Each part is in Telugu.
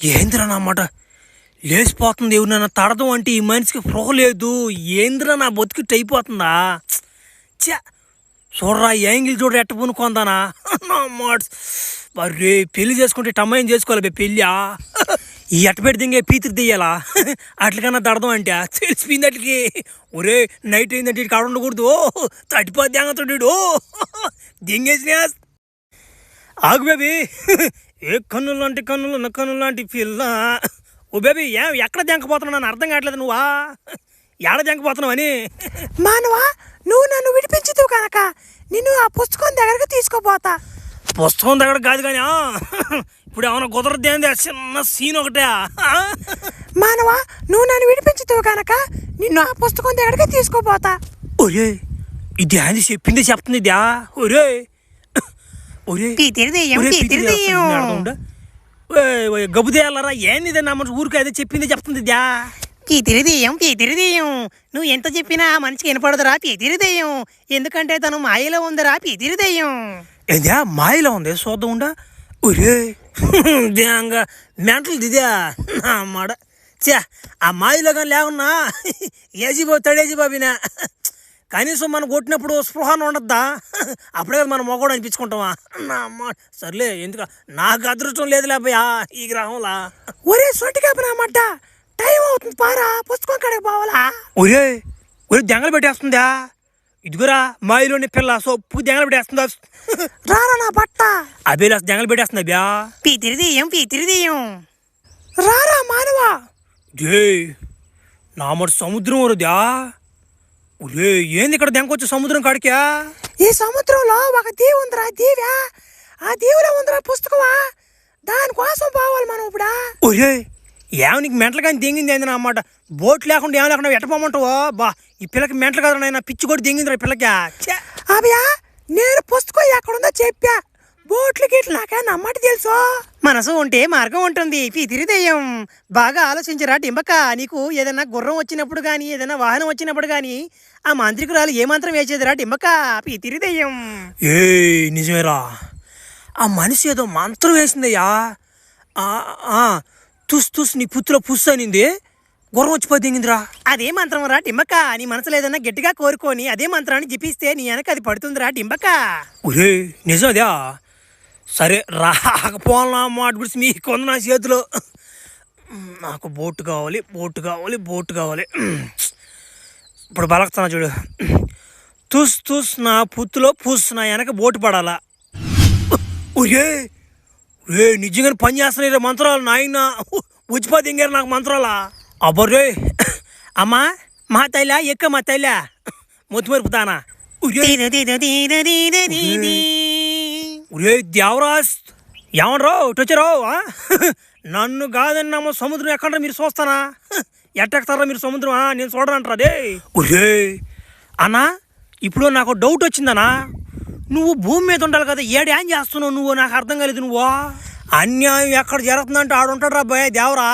ఏంద్రా నా మాట లేచిపోతుంది. ఎవరినైనా తడదాం అంటే ఈ మనిషికి స్పృహ లేదు. ఏంద్రా నా బతుకిట్టు అయిపోతుందా? చా చూడరా యాంగిల్ చూడరా ఎట్ట పునుకుందానా నా మాట. మరి పెళ్లి చేసుకుంటే టమ్మాయిని చేసుకోవాలి పెళ్ళి. ఈ ఎట్టపెట్టి దింగే పీతిరి దియ్యాలా అట్లకన్నా దడదాం అంటే తెలిసిపోయింది అట్లకి. ఒరే నైట్ అయిందంటే ఇటు కాడ ఉండకూడదు, తడిపోద్ది అంగతుడు దింగేసినా. ఆగు బేబీ, ఏ కన్నులు లాంటి కన్నులు నా కన్ను లాంటి పిల్ల. ఓ బేబీ ఎక్కడ దెంకపోతున్నావు నన్ను అర్థం కావట్లేదు. నువ్వా ఎక్కడ దెంకపోతున్నావు అని. మానవా, నువ్వు నన్ను విడిపించదు కనుక నిన్ను ఆ పుస్తకం దగ్గరకు తీసుకోపోతా. పుస్తకం దగ్గర కాదు కానీ ఇప్పుడు ఏమైనా కుదరదేంది చిన్న సీన్ ఒకటే. మానవా, నువ్వు నన్ను విడిపించదు కనుక నిన్ను ఆ పుస్తకం దగ్గరకు తీసుకోపోతా. ఒరే ఇది అది చెప్పింది చెప్తుంది ఇదా. ఒరే ఒరే గబుదేయాలరా ఏంది నా మనసు ఊరికే అదే చెప్పింది చెప్తుంది ఇదా. పీతిరిదెయ్యం నువ్వు ఎంత చెప్పినా మనిషికి వినపడదురా పీతిరిదెయ్యం. ఎందుకంటే తను మాయలో ఉందిరా పీతిరిదెయ్యం. ఏందా మాయలో ఉంది చూద్దాం ఉండా. ఒరే దేంగా మెంటలు దిదా నా మాడ. చా ఆ మాయలో కానీ లేకున్నా ఏజీబాబు బాబినా కనీసం మనం కొట్టినప్పుడు స్పృహను ఉండద్దా? అప్పుడే మనం మొగోడు అనిపించుకుంటామా నా అమ్మ. సర్లే ఎందుకు నాకు అదృష్టం లేదు లేపయా ఈ గ్రహంలా. ఒరే సొంటి కాపనమాట టైం అవుతుంది పారా, పుస్తకం కాడికి పోవాలా. ఒరే ఒరే దెంగలు పెట్టేస్తుందా? ఇదిగురా మాయలోని పిల్ల సొప్పు దెంగలు పెట్టేస్తుందా? రారా నా బట్ట. అబేలా దెంగలు పెట్టేస్తుందా బ్యా. పీతిరిదెయ్యం రారా మానవా. జే నా మరి సముద్రం వరదా. ఒరే ఏంది ఇక్కడ దెంకొచ్చే సముద్రం కాడికా? ఈ సముద్రంలో ఒక దీవి ఉందిరా దీవ్యా. ఆ దీవిలో ఉందిరా పుస్తకమా, దానికోసం పోవాలి మనం ఇప్పుడు. ఒరే ఏమి నీకు మెంటలు కానీ దింగింది ఏంది అన్నమాట. బోట్ లేకుండా ఏమి లేకుండా ఎట్టపోమంటావో బా. ఈ పిల్లకి మెంటలు కదా నాయన, పిచ్చి కూడా దింగిందిరా పిల్లకి. అభియా నేను పుస్తకం ఎక్కడుందో చెప్పా, బోట్లు గిట్లు నాకే నమ్మటి తెలుసు. మనసు ఉంటే మార్గం ఉంటుంది పీతిరిదెయ్యం. బాగా ఆలోచించరా డింబక. నీకు ఏదైనా గుర్రం వచ్చినప్పుడు కానీ ఏదైనా వాహనం వచ్చినప్పుడు కానీ ఆ మాంత్రికురాలు ఏ మంత్రం వేసేదిరా డింబక పీతిరిదెయ్యం. ఏ నిజమేరా, ఆ మనిషి ఏదో మంత్రం వేసిందయ్యా. తుస్ తుస్ నీ పుత్తులో పుస్సు అనింది, గుర్రం వచ్చిపోయి దింగిందిరా. అదే మంత్రం రా డింబక. నీ మనసులో ఏదన్నా గట్టిగా కోరుకొని అదే మంత్రాన్ని జపిస్తే నీ వెనక అది పడుతుందిరా డింబక. ఒరే నిజం అదే. సరే రాకపోవాలన్నా మాట గురించి మీ కొంద నా చేతిలో. నాకు బోటు కావాలి బోటు కావాలి బోటు కావాలి. ఇప్పుడు బలకుతున్నా చూడు. తుస్ తుస్ నా పుత్తులో పుస్ నా వెనక బోటు పడాలా. ఒరే రే నిజంగానే పని చేస్తున్నాయి మంత్రాలు నాయన. ఉచిపా దింగారు నాకు మంత్రాలా. అబ్బర్రే అమ్మా మా తైలా ఎక్క మా తైలా మొత్తం మరుపుతానా. ఒరే దేవరాజ్ ఏమనరావు టొచ్చరావు. నన్ను కాదన్నామో సముద్రం ఎక్కడ మీరు చూస్తానా? ఎట్టెక్కుతారా మీరు సముద్రం? నేను చూడనంటారా అదే. ఒరే అన్నా ఇప్పుడు నాకు డౌట్ వచ్చిందనా. నువ్వు భూమి మీద ఉండాలి కదా, ఏం చేస్తున్నావు నువ్వు? నాకు అర్థం కాలేదు. నువ్వు అన్యాయం ఎక్కడ జరుగుతుందంటే ఆడుంటాడు రా భయ దేవరా.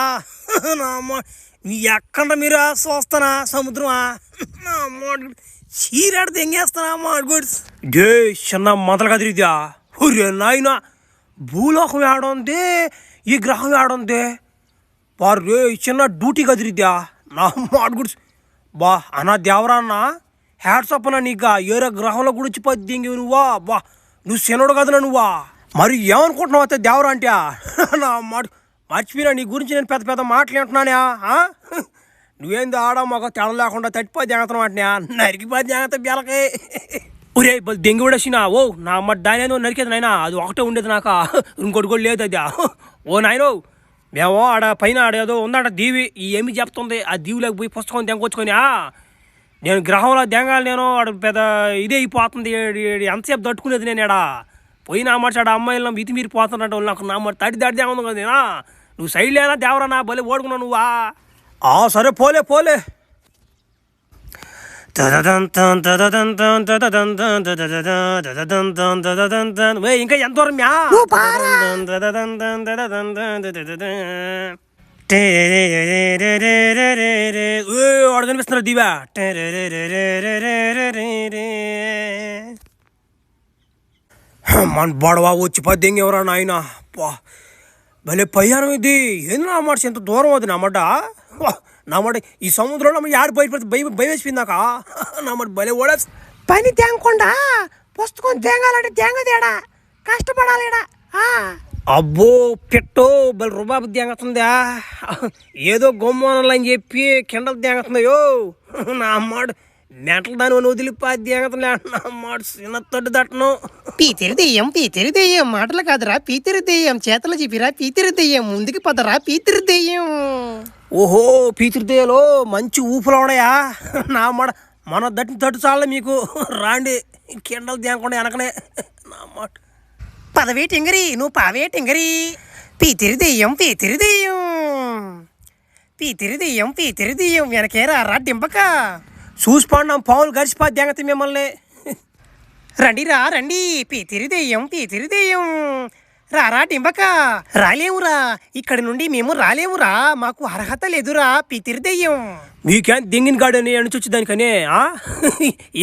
ఎక్కడ మీరు చూస్తానా సముద్రమా? చీరాడితే ఎంగేస్తానా గుడ్స్ డే చిన్న మొదలు కదిరిద్దా. ఒరే నాయన భూలోకం ఏడుంది, ఈ గ్రహం ఏడుంది వారు రే చిన్న డ్యూటీ కదిరిద్దా నా మాట గుడ్స్. బా అన్నా దేవరా అన్న హ్యాట్స్ అప్ అన్నా నీకు. ఏరే గ్రహంలో గుడిచి పద్దింగి నువ్వా బా. నువ్వు శనుడు కదనా నువ్వా. మరి ఏమనుకుంటున్నావు అయితే దేవరా అంటే నా మాట మర్చిపోయినా. నీ గురించి నేను పెద్ద పెద్ద మాటలు అంటున్నానే. నువ్వేంది ఆడా మాకు తెడ లేకుండా తట్టిపోయి జాగ్రత్త అంటున్నా. నరికిపోయి జాగ్రత్త బెలకే. ఒరే దెంగి కూడా వచ్చినా. ఓ నా అమ్మ దాని నరికేది నాయన. అది ఒకటే ఉండేది నాకు, ఇంకోటి కూడా లేదు అది. ఓ నాయనో మేము ఆడ పైన ఆడేదో ఉందట దీవి. ఏమి చెప్తుంది ఆ దీవిలోకి పోయి పుస్తకం దెంగొచ్చుకొని నేను గ్రహంలో దెంగాలి. నేను ఆడ పెద్ద ఇదే అయిపోతుంది. ఎంతసేపు తట్టుకునేది నేను ఎడా పోయి నా మాట ఆడ అమ్మాయిలు మితి మీరు పోతున్నట్టు నాకు నా మాట తడి దాడి దేముంది కదా నేనా. నువ్వు సైడ్ లేనా దేవరా నా భలే ఓడుకున్నావు నువ్వా. సరే పోలే పోలే. ఇంకా ఎంత దూరం వాడు కనిపిస్తున్నారు దీవా. మన బడవా వచ్చి పద్దెంగి ఎవరా నాయన. భలే పయ్యానం ఇది ఏంది నా మాట ఎంత దూరం అది నా మాట నా మాట ఈ సముద్రంలో యాడు బయటపడితే భయం వేసిపోయిందాక నా మాట భలే ఓడా పని తేంగకుండా పుస్తకం తేంగాలంటే తేంగదేడా కష్టపడాలిడా. అబ్బో పెట్టో బలి రుబాబు తేంగతుందా ఏదో గొమ్మోనలు అని చెప్పి కిండలు తేంగతుందయో నా మాట నెంటలు దాని వదిలిపోద్ది తేంగతుందా నా మాట చిన్నతోటి దట్టను. పీతిరి దెయ్యం మాటలు కాదురా పీతిరి దెయ్యం చేతలు చెప్పిరా పీతిరి దెయ్యం ముందుకు పదరా పీతిరి దెయ్యం. ఓహో పీతిరిదేలో మంచి ఊపులు ఉన్నాయా నా మాట మన తట్టు చాలే మీకు రాండి కిండలు తేంగకుండా వెనకనే నా మాట. పదవే టింగరి నువ్వు పావే టింగరి పీతిరి దెయ్యం వెనకే రా డింపక చూసిపోండి పావులు గడిచిపోద్ది తేంగతి మిమ్మల్ని. రండి పీతిరి దెయ్యం రారా డింబక రాలేవురా ఇక్కడి నుండి మేము రాలేవురా మాకు అర్హత లేదురా పీతిరి దెయ్యం. మీకేం దింగిన గాడని ఎన్నుంచి వచ్చి దానికనే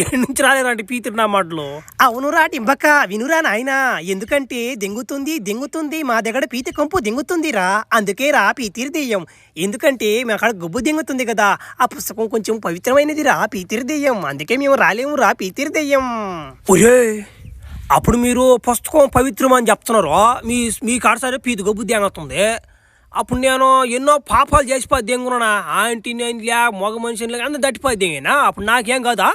ఎన్ని నుంచి రాలేరండి పీతిరి నా మాటలు. అవునురా డింబక వినురా నాయనా ఎందుకంటే దింగుతుంది మా దగ్గర పీతి కంపు దింగుతుందిరా అందుకే రా పీతిరి దెయ్యం. ఎందుకంటే మా అక్కడ గుబ్బు దింగుతుంది కదా ఆ పుస్తకం కొంచెం పవిత్రమైనదిరా పీతిరి దెయ్యం అందుకే మేము రాలేమురా పీతిరి దెయ్యం. ఒరే అప్పుడు మీరు పుస్తకం పవిత్రం అని చెప్తున్నారు మీ కాడ సరే పీతి గబ్బు దింగుతుంది. అప్పుడు నేను ఎన్నో పాపాలు చేసిపోయి దెంగునా ఆంటీ నేను లే మగ మనిషిని అందరూ దట్టిపోయి దెంగినా అప్పుడు నాకేం కాదా.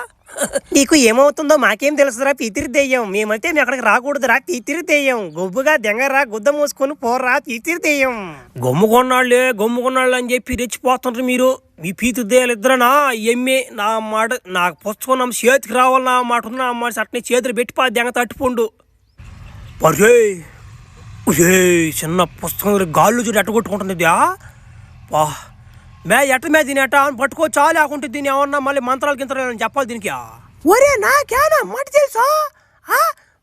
నీకు ఏమవుతుందో మాకేం తెలుసురా పీతిరి దెయ్యం మేమైతే మీ అక్కడికి రాకూడదురా పీతిరి దెయ్యం గొబ్బుగా దెంగరా గుద్ద మూసుకొని పోర్రా పీతిరి దెయ్యం. గమ్ముకున్నాళ్ళు అని చెప్పి రెచ్చిపోతుంటారు మీరు మీ పీతిరి దెయ్యాలు ఇద్దరనా ఎమ్మె నా మాట నాకు పుస్తకం నా చేతికి రావాలి నా మాట ఉంది నా మాట అట్నే చేతులు పెట్టిపో దెంగ తట్టుపోండు. పరే చిన్న పుస్తకం గాళ్ళు చూడు ఎట్ట కొట్టుకుంటుంది వా ఎట్ట మీద దీని ఎట్ట పట్టుకో చాలు లేకుంటే దీన్ని ఏమన్నా మళ్ళీ మంత్రాలు గింతరాలు చెప్పాలి దీనికి. ఒరే నాకేనా మాట తెలుసు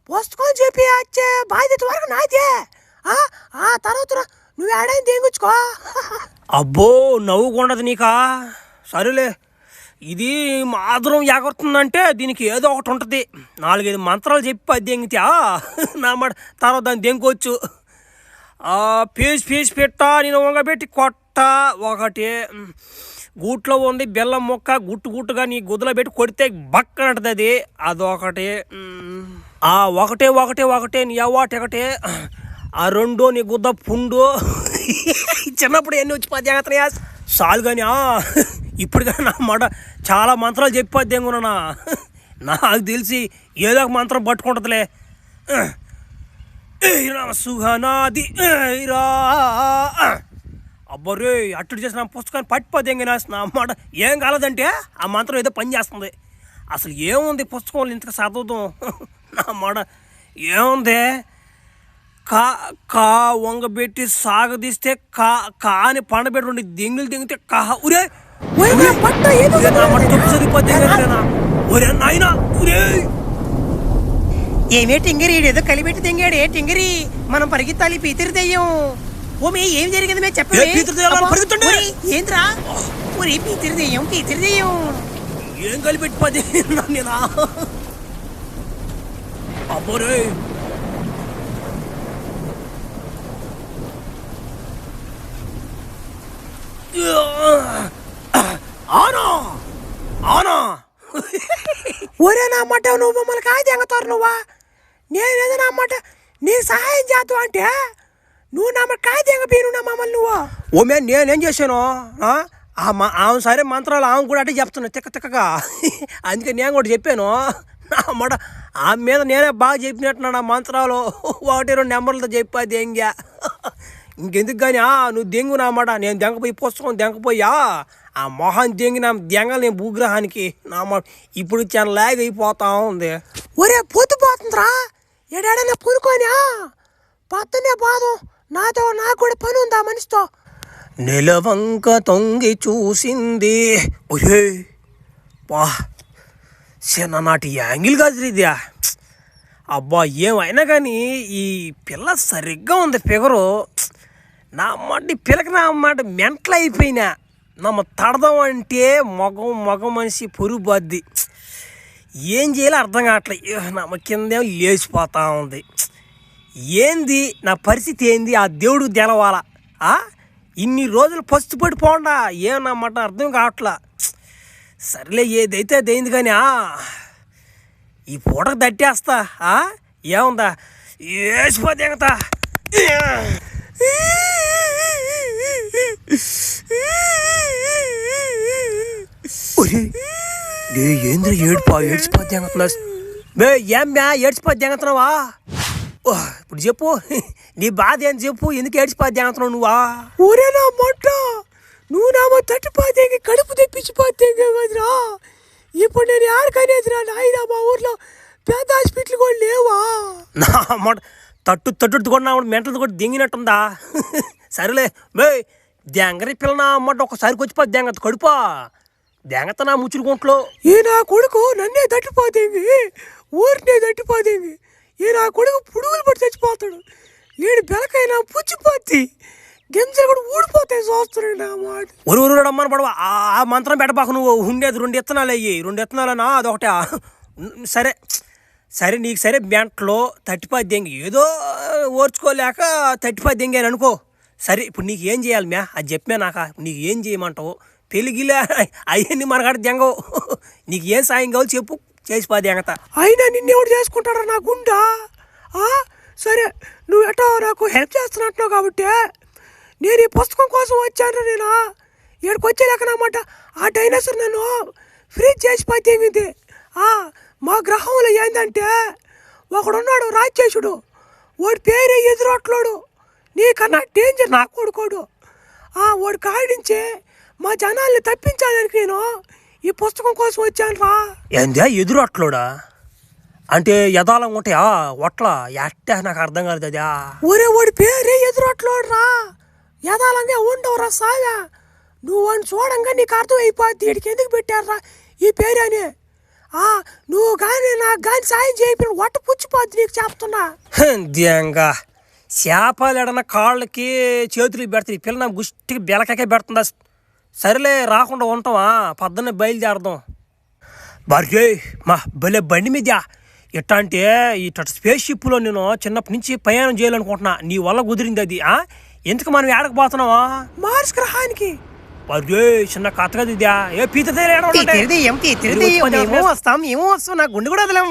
పుస్తకం చెప్పి వచ్చే బాధ్యత వరకు నాదే ఆ తర్వాత నువ్వు ఏడైనా దింగుచ్చుకో. అబ్బో నవ్వుకుండదు నీకా సరేలే ఇది మాత్రం ఎగరుతుందంటే దీనికి ఏదో ఒకటి ఉంటుంది 4-5 మంత్రాలు చెప్పి అది దెంగితే నా మాట తర్వాత దాన్ని దెంగొచ్చు. పీసి పెట్ట నేను వంగబెట్టి కొట్ట ఒకటి గూట్లో ఉంది బెల్లం మొక్క గుట్టుగా నీ గుద్దలో పెట్టి కొడితే బక్కనంటది అది అదొకటి. ఒకటే నీ అవ్వాటి ఒకటే ఆ 2 నీ గుద్ద పుండు చిన్నప్పుడు ఎన్ని వచ్చి పద్యాగతనయా చాలు కానీ ఇప్పుడు కానీ నా మాట చాలా మంత్రాలు చెప్పి దెంగునా నాకు తెలిసి ఏదో ఒక మంత్రం పట్టుకుంటుందిలే. సుహనాది అబ్బరే అట్టుడు చేసిన పుస్తకాన్ని పట్టిపోదెంగినా నా మాట ఏం కాలేదంటే ఆ మంత్రం ఏదో పని చేస్తుంది. అసలు ఏముంది పుస్తకంలో ఇంతగా చదువుతాం నా మాట ఏముంది కా వంగబెట్టి సాగదీస్తే కాని పండబెట్టి దింగులు దింగితే ఉరే ఒరే నాయనా ఏమే టింగిరి ఏదో కలిపెట్టి తెంగాడు టింగిరి మనం పరిగెత్తాలి పీతిరి దెయ్యం. ఓమే ఏం జరిగింది మేము చెప్పండి ఏంద్రా ఒరే పీతిరి దెయ్యం ఏం కలిపెట్టి పది నేనా అబ్బోరే ఒరే నా మాట నువ్వు మమ్మల్ని కాయ తెంగతారు నువ్వా నేనేదో నా మాట నీ సహాయం చేద్దాం అంటే నువ్వు నా మాట కాయ తెంగపోయి నా మమ్మల్ని నువ్వు. ఓమే నేనేం చేశాను ఆమె సరే మంత్రాలు ఆమె కూడా అంటే చెప్తున్నా తిక్కగా అందుకే నేను కూడా చెప్పాను నా మాట ఆమె మీద నేనే బాగా చెప్పినట్టున్నా నా మంత్రాలు 1-2 నెంబర్లతో చెప్పా దెంగా ఇంకెందుకు కానీ నువ్వు దెంగు నా మాట నేను దెంగపోయి పుస్తకం దెంగపోయా ఆ మొహాన్ని దెంగిన దెంగలు నేను భూగ్రహానికి నా మాట ఇప్పుడు చాలా లాగ్ అయిపోతా ఉంది. ఒరే పోతుందిరా ఎడాడైనా పూనుకొని పొద్దున్నే పోదాం నాతో నాకు కూడా పని ఉందా మనిషితో. నెలవంక తొంగి చూసింది ఒహే వా చిన్ననాటి యాంగిల్ కాదు ఇదా అబ్బా ఏమైనా కానీ ఈ పిల్ల సరిగ్గా ఉంది ఫిగరు నా మాట పిల్లకి నా మాట మెంటల్ అయిపోయినా నమ్మ తడదాం అంటే మగం మనిషి పొరుగు బద్ది ఏం చేయాలో అర్థం కావట్లేదు నమ్మ కిందేమో లేచిపోతా ఉంది ఏంది నా పరిస్థితి ఏంది ఆ దేవుడు తెలవాల ఇన్ని రోజులు పస్తు పడిపోండా ఏమన్నమాట అర్థం కావట్లా. సర్లే ఏదైతే అదైంది కానీ ఈ పూటకు దట్టేస్తా ఏముందా వేసిపోతే ఎంగతా ఏంద్ర ఏడ్చిపోతే ఎంగతున్నా బే ఏం మ్యా ఏడ్చిపోతే ఎంగతున్నావా? ఇప్పుడు చెప్పు నీ బాధ ఏంటి చెప్పు, ఎందుకు ఏడ్చిపోతే ఎంగతున్నావు నువ్వా? ఊరే నా మొట్ట నువ్వు నామో తట్టిపోతే కడుపు తెప్పించిపోతే కదరా. ఇప్పుడు నేను ఆడకనేదిరా నాయన, మా ఊర్లో పెద్ద హాస్పిటల్ కూడా లేవా? నా మాట తట్టు కూడా మెంటలు కూడా దింగినట్టుందా? సరేలే బే దెంగరి పిల్లన అమ్మట ఒకసారికి వచ్చిపోద్ది దెంగత కడుపా దెంగత నా ముచ్చురుకుంట్లో. ఈ నా కొడుకు నన్నే తట్టిపోతేంది, ఊరినే తట్టిపోతేంది. ఈ నా కొడుకు పురుగులు పట్టి చచ్చిపోతాడు. ఏడు బెలకైనా పుచ్చిపోద్ది, గింజలు కూడా ఊడిపోతాయి చూస్తున్నాడు నా మాట. ఊరు అమ్మని పడవ ఆ మంత్రం పెట్టబాకు నువ్వు. ఉండేది 2 విత్తనాలు అయ్యి 2 విత్తనాలనా అదొకటే. సరే నీకు సరే మెంట్లో 35 దెంగి ఏదో ఓర్చుకోలేక 35 దెంగి అని అనుకో. సరే ఇప్పుడు నీకు ఏం చేయాలి మ్యా అది చెప్పా నాక, నీకు ఏం చేయమంటావు? పెళ్ళిగిలే అవన్నీ మనకాడ దెంగవు. నీకు ఏం సాయం కావాలి చెప్పు, చేసిపోద్ది ఎంగత. అయినా నిన్నెవడు చేసుకుంటాడా నా గుండా? సరే నువ్వు ఎటో నాకు హెల్ప్ చేస్తున్నట్టున్నావు కాబట్టి నేను ఈ పుస్తకం కోసం వచ్చాను. నేను ఇక్కడికి వచ్చేలేకనమాట ఆ డైనోసార్ నన్ను ఫ్రీజ్ చేసిపోయింది. మా గ్రహంలో ఏంటంటే ఒకడున్నాడు రాక్షసుడు, వాడి పేరే ఎదురొట్లోడు. నీకన్నా డేంజర్ నా కొడుకోడు. వాడు కాడించి మా జనాల్ని తప్పించాలని నేను ఈ పుస్తకం కోసం వచ్చాను రా. ఏందా ఎదురొట్లోడా అంటే యథాలంగా ఉంటాయా ఒట్ల ఎట్టే నాకు అర్థం కాలేదు. అదా ఒరే వాడి పేరే ఎదురొట్లోడు రా, యథాలంగా ఉండవురా సాయా. నువ్వు అని చూడంగా నీకు అర్థం అయిపోద్ది వీడికి ఎందుకు పెట్టారా ఈ పేరు అని. నువ్వు కానీ నాకు కానీ సాయం చేయకపోయిన వట్ట పుచ్చిపోద్ది నీకు చెప్తున్నా. దింగా చేపలు ఎడన కాళ్ళకి చేతులకి పెడుతుంది ఈ పిల్ల నా గుష్టికి బెలకకే పెడుతుందా. సరేలే రాకుండా ఉంటావా, పొద్దున్నే బయలుదేరదాం. బర్రే మా భలే బండి మీద ఎట్టా అంటే ఇట్ట స్పేస్ షిప్లో నేను చిన్నప్పటి నుంచి ప్రయాణం చేయాలనుకుంటున్నా. నీ వల్ల కుదిరింది అది. ఎందుకు మనం ఏడకపోతున్నావా? మార్స్ గ్రహానికి. బర్రే చిన్న కథ కదా ఇదా. ఏ పీత వస్తాం ఏమో వస్తాం, నా గుండె కూడా వదలం.